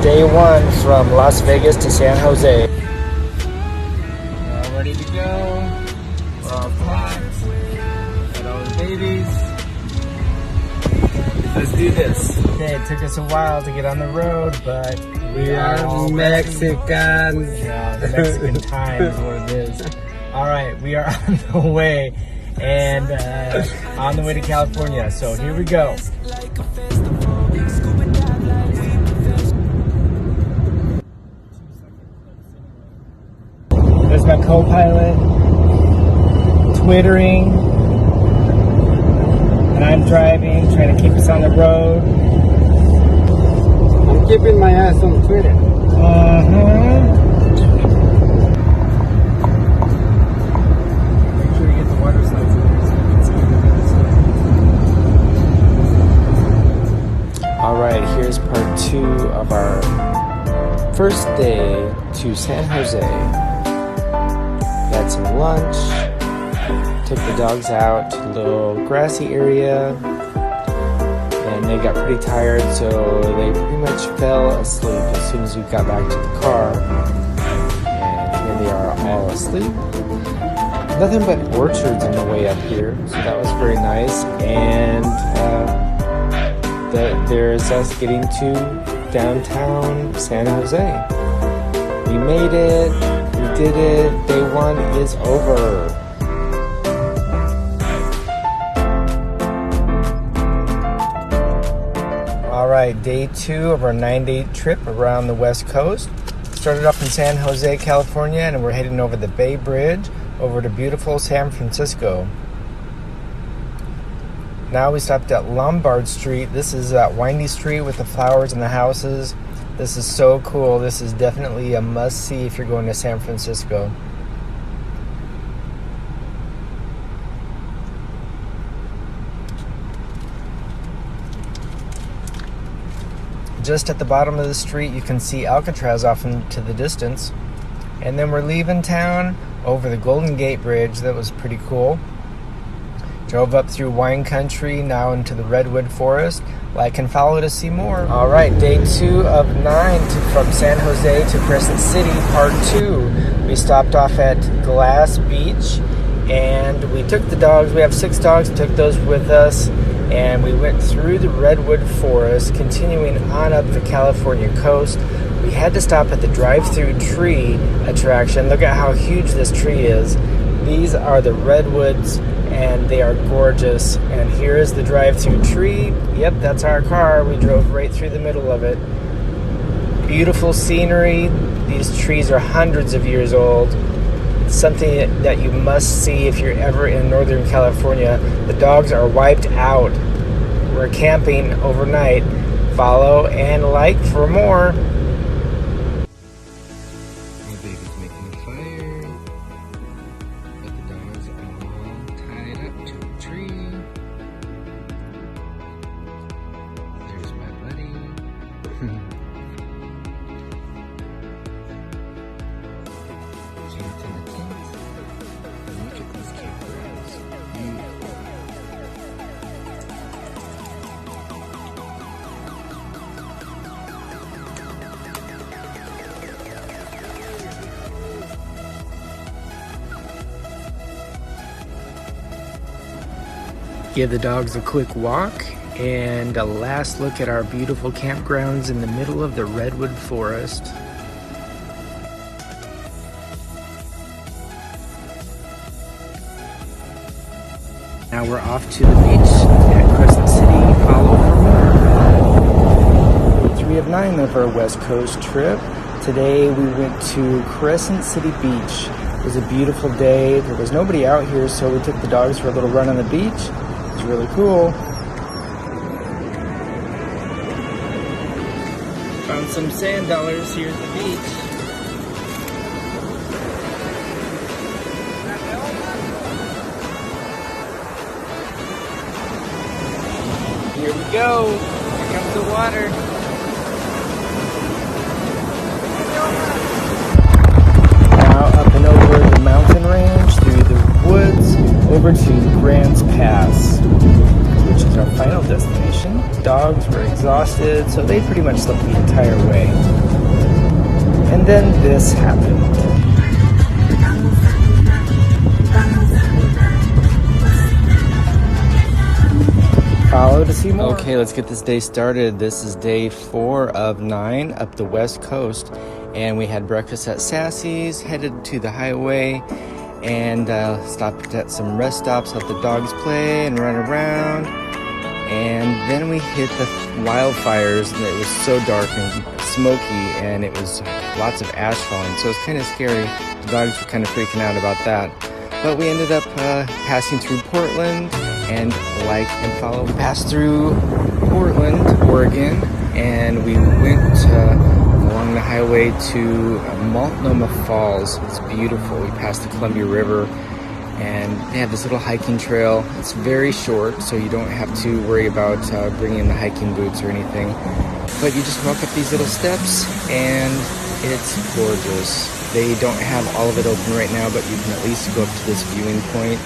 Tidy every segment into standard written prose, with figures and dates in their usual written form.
Day one from Las Vegas to San Jose. We're all ready to go. We're all packed. Got all the babies. Let's do this. Okay, it took us a while to get on the road, but we are Mexicans. Yeah, the Mexican time is what it is. All right, we are on the way and on the way to California. So here we go. There's my co-pilot twittering, and I'm driving, trying to keep us on the road. I'm keeping my ass on Twitter. Make sure you get the water slides in there so you can see. All right, here's part 2 of our first day to San Jose. Had some lunch, took the dogs out to a little grassy area, and they got pretty tired, so they pretty much fell asleep as soon as we got back to the car. And here they are all asleep. Nothing but orchards on the way up here, so that was very nice. And there's us getting to downtown San Jose. We made it. We did it. Day 1 is over. All right, day 2 of our 9-day trip around the West Coast. Started off in San Jose, California, and we're heading over the Bay Bridge over to beautiful San Francisco. Now we stopped at Lombard Street. This is that windy street with the flowers and the houses. This is so cool. This is definitely a must-see if you're going to San Francisco. Just at the bottom of the street, you can see Alcatraz off into the distance. And then we're leaving town over the Golden Gate Bridge. That was pretty cool. Drove up through wine country, now into the redwood forest. Like and follow to see more. All right, day 2 of 9 from San Jose to Crescent City, part 2. We stopped off at Glass Beach, and we took the dogs. We have 6 dogs. We took those with us, and we went through the redwood forest, continuing on up the California coast. We had to stop at the drive-through tree attraction. Look at how huge this tree is. These are the redwoods, and they are gorgeous. And here is the drive-through tree. Yep, that's our car. We drove right through the middle of it. Beautiful scenery. These trees are hundreds of years old. It's something that you must see if you're ever in Northern California. The dogs are wiped out. We're camping overnight. Follow and like for more. My baby's making a fire. But the dogs are all tied up to a tree. There's my buddy. Jumped in the tent. And look at these campgrounds. Beautiful. Give the dogs a quick walk and a last look at our beautiful campgrounds in the middle of the redwood forest. Now we're off to the beach at Crescent City. Follow for more. 3 of 9 of our West Coast trip. Today we went to Crescent City Beach. It was a beautiful day. There was nobody out here, so we took the dogs for a little run on the beach. It's really cool. Found some sand dollars here at the beach. Here we go. Here comes the water. Now up and over the mountain range, through the woods, over to Grants Pass, which is our final destination. Dogs were exhausted, so they pretty much slept the entire way. And then this happened. Follow to see more. Okay, let's get this day started. This is day 4 of 9 up the west coast, and we had breakfast at Sassy's, headed to the highway, and stopped at some rest stops, let the dogs play and run around, and then we hit the wildfires, and it was so dark and smoky, and it was lots of ash falling, so it was kind of scary. The dogs were kind of freaking out about that, but we ended up passing through Portland, and like and follow. We passed through Portland, Oregon, and we went along the highway to Multnomah Falls. It's beautiful. We passed the Columbia River, and they have this little hiking trail. It's very short, so you don't have to worry about bringing in the hiking boots or anything. But you just walk up these little steps, and it's gorgeous. They don't have all of it open right now, but you can at least go up to this viewing point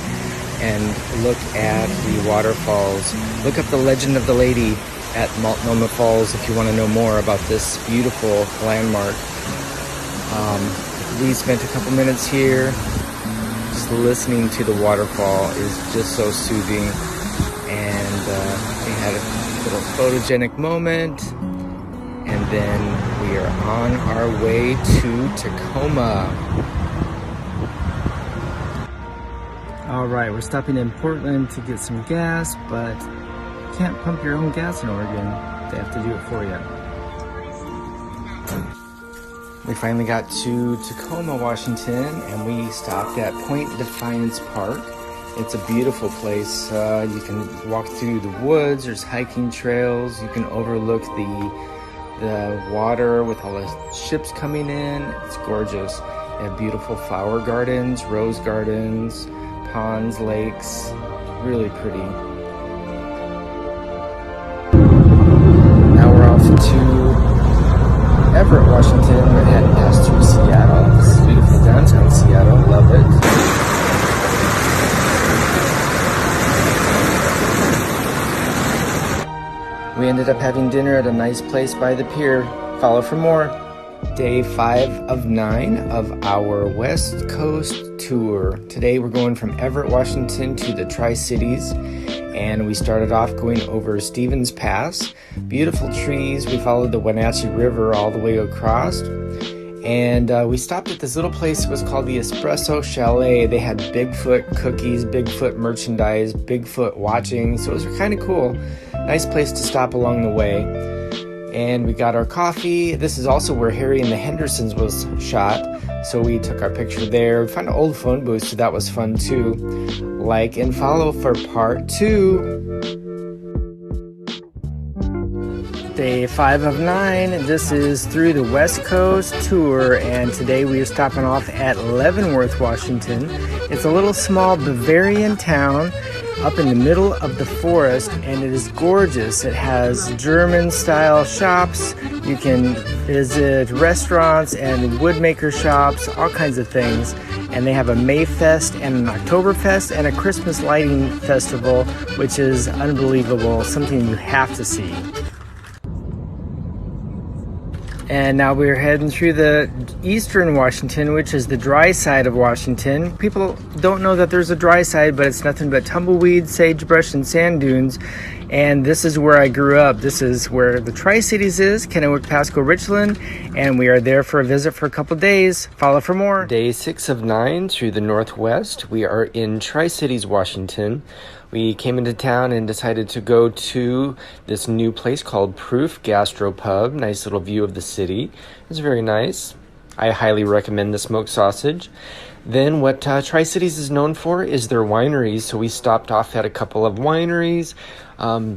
and look at the waterfalls. Look up the Legend of the Lady at Multnomah Falls if you want to know more about this beautiful landmark. We spent a couple minutes here. Just listening to the waterfall is just so soothing. And we had a little photogenic moment. And then we are on our way to Tacoma. All right, we're stopping in Portland to get some gas, but you can't pump your own gas in Oregon. They have to do it for you. We finally got to Tacoma, Washington, and we stopped at Point Defiance Park. It's a beautiful place. You can walk through the woods, there's hiking trails, you can overlook the water with all the ships coming in. It's gorgeous. They have beautiful flower gardens, rose gardens, ponds, lakes, really pretty. Now we're off to Everett, Washington. We're heading past through Seattle. This is beautiful downtown Seattle, love it. We ended up having dinner at a nice place by the pier. Follow for more. Day 5 of 9 of our West Coast tour. Today we're going from Everett, Washington to the Tri-Cities, and we started off going over Stevens Pass. Beautiful trees. We followed the Wenatchee River all the way across, and we stopped at this little place. It was called the Espresso Chalet. They had Bigfoot cookies, Bigfoot merchandise, Bigfoot watching, so it was kind of cool. Nice place to stop along the way. And we got our coffee. This is also where Harry and the Hendersons was shot, so we took our picture there. We found an old phone booth, so that was fun too. Like and follow for part 2. Day 5 of 9. This is through the West Coast tour, and today we are stopping off at Leavenworth, Washington. It's a little small Bavarian town up in the middle of the forest, and it is gorgeous. It has German-style shops. You can visit restaurants and woodmaker shops, all kinds of things. And they have a Mayfest and an Oktoberfest and a Christmas lighting festival, which is unbelievable, something you have to see. And now we're heading through the eastern Washington, which is the dry side of Washington. People don't know that there's a dry side, but it's nothing but tumbleweed, sagebrush, and sand dunes. And this is where I grew up. This is where the Tri-Cities is, Kennewick, Pasco, Richland. And we are there for a visit for a couple days. Follow for more. Day 6 of 9 through the Northwest. We are in Tri-Cities, Washington. We came into town and decided to go to this new place called Proof Gastropub. Nice little view of the city. It's very nice. I highly recommend the smoked sausage. Then what Tri-Cities is known for is their wineries. So we stopped off at a couple of wineries.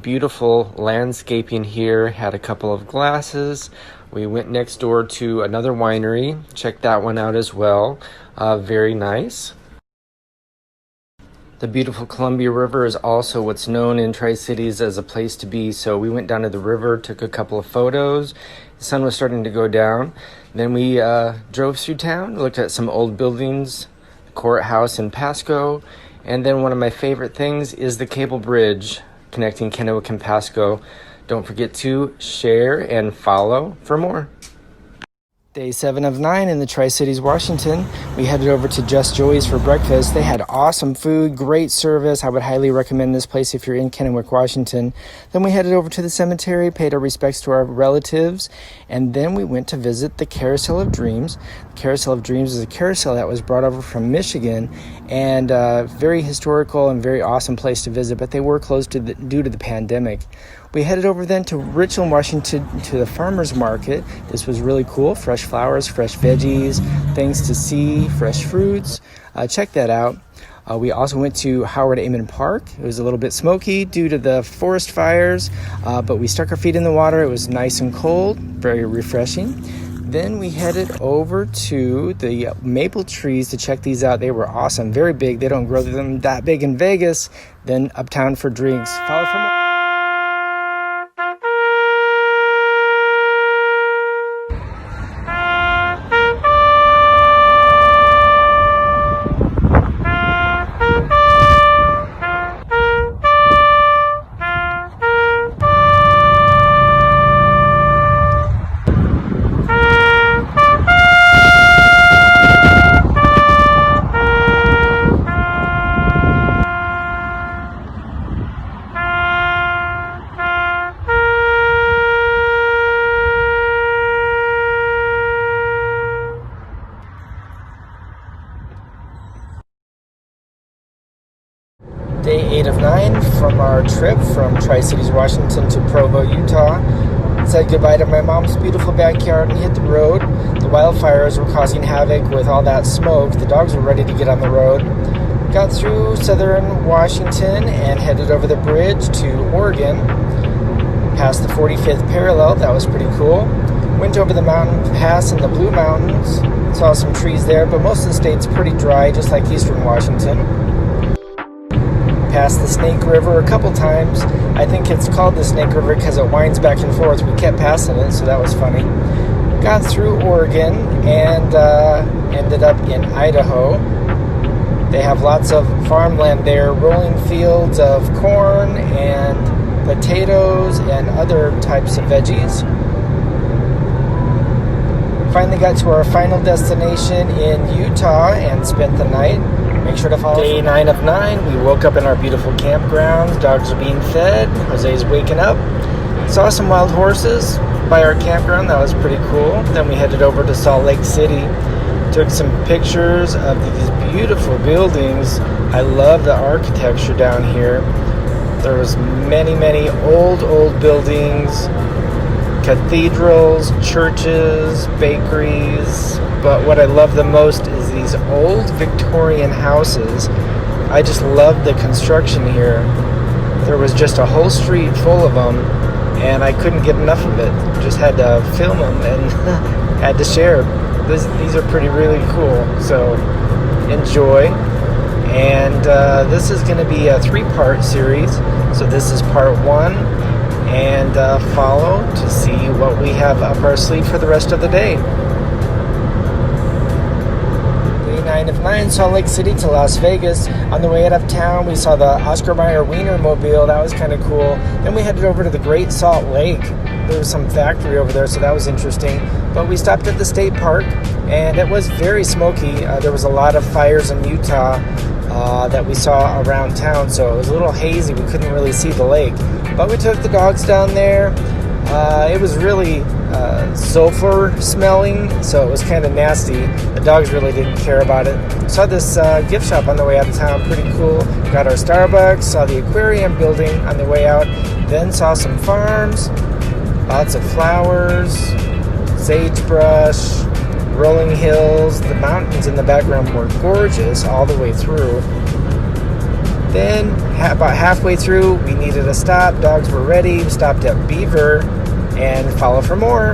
Beautiful landscaping here. Had a couple of glasses. We went next door to another winery. Checked that one out as well. Very nice. The beautiful Columbia River is also what's known in Tri-Cities as a place to be. So we went down to the river, took a couple of photos. The sun was starting to go down. Then we drove through town, looked at some old buildings, the courthouse in Pasco. And then one of my favorite things is the cable bridge connecting Kennewick and Pasco. Don't forget to share and follow for more. Day 7 of 9 in the Tri-Cities, Washington. We headed over to Just Joey's for breakfast. They had awesome food, great service. I would highly recommend this place if you're in Kennewick, Washington. Then we headed over to the cemetery, paid our respects to our relatives, and then we went to visit the Carousel of Dreams. The Carousel of Dreams is a carousel that was brought over from Michigan, and very historical and very awesome place to visit, but they were closed due to the pandemic. We headed over then to Richland, Washington, to the farmer's market. This was really cool. Fresh flowers, fresh veggies, things to see, fresh fruits. Check that out. We also went to Howard Amon Park. It was a little bit smoky due to the forest fires, but we stuck our feet in the water. It was nice and cold, very refreshing. Then we headed over to the maple trees to check these out. They were awesome, very big. They don't grow them that big in Vegas. Then uptown for drinks. Follow for more. Day 8 of 9 from our trip from Tri-Cities, Washington to Provo, Utah. Said goodbye to my mom's beautiful backyard and hit the road. The wildfires were causing havoc with all that smoke. The dogs were ready to get on the road. Got through southern Washington and headed over the bridge to Oregon. Past the 45th parallel, that was pretty cool. Went over the mountain pass in the Blue Mountains. Saw some trees there, but most of the state's pretty dry, just like eastern Washington. Passed the Snake River a couple times. I think it's called the Snake River because it winds back and forth. We kept passing it, so that was funny. Got through Oregon and ended up in Idaho. They have lots of farmland there, rolling fields of corn and potatoes and other types of veggies. Finally got to our final destination in Utah and spent the night. Make sure to follow. Day 9 of 9, we woke up in our beautiful campground. Dogs are being fed. Jose's waking up. Saw some wild horses by our campground. That was pretty cool. Then we headed over to Salt Lake City. Took some pictures of these beautiful buildings. I love the architecture down here. There was many old buildings, cathedrals, churches, bakeries. But what I love the most is these old Victorian houses. I just love the construction here. There was just a whole street full of them, and I couldn't get enough of it. Just had to film them and had to share. These are really cool, so enjoy. And this is going to be a 3-part series. So this is part 1, and follow to see what we have up our sleeve for the rest of the day. 9 of 9, Salt Lake City to Las Vegas. On the way out of town, we saw the Oscar Mayer Wiener Mobile. That was kind of cool. Then we headed over to the Great Salt Lake. There was some factory over there, so that was interesting. But we stopped at the state park, and it was very smoky. There was a lot of fires in Utah that we saw around town, so it was a little hazy. We couldn't really see the lake. But we took the dogs down there. It was really sulfur smelling, so it was kind of nasty. The dogs really didn't care about it. Saw this gift shop on the way out of town, pretty cool. Got our Starbucks, saw the aquarium building on the way out, then saw some farms, lots of flowers, sagebrush, rolling hills. The mountains in the background were gorgeous all the way through. Then, about halfway through, we needed a stop. Dogs were ready. We stopped at Beaver, and follow for more.